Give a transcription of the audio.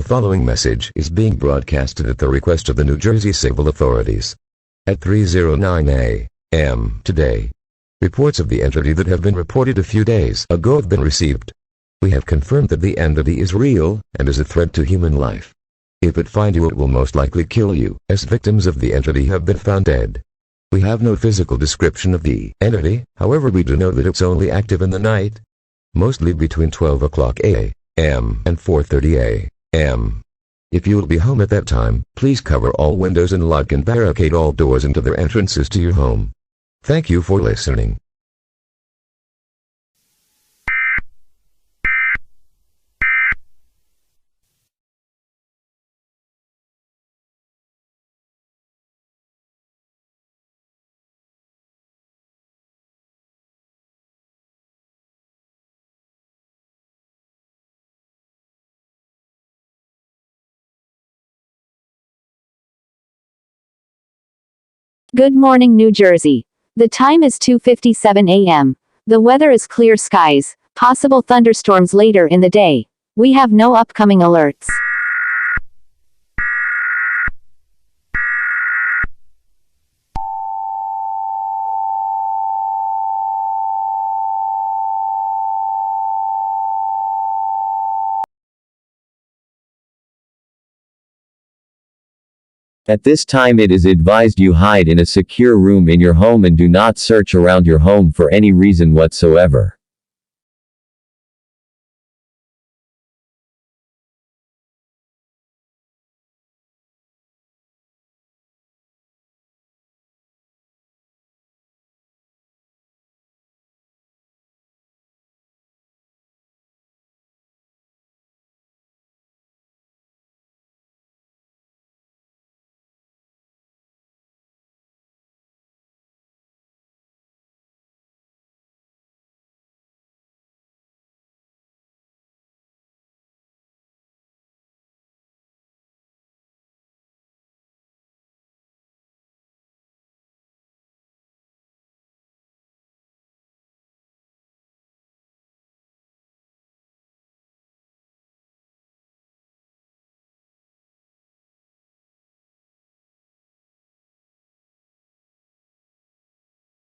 following message is being broadcasted at the request of the New Jersey civil authorities. At 3:09 a.m. today, reports of the entity that have been reported a few days ago have been received. We have confirmed that the entity is real and is a threat to human life. If it finds you, it will most likely kill you, as victims of the entity have been found dead. We have no physical description of the entity, however we do know that it's only active in the night, mostly between 12 o'clock a.m. and 4:30 a.m. If you will be home at that time, please cover all windows and lock and barricade all doors and other entrances to your home. Thank you for listening. Good morning, New Jersey. The time is 2:57 a.m. The weather is clear skies, possible thunderstorms later in the day. We have no upcoming alerts. At this time it is advised you hide in a secure room in your home and do not search around your home for any reason whatsoever.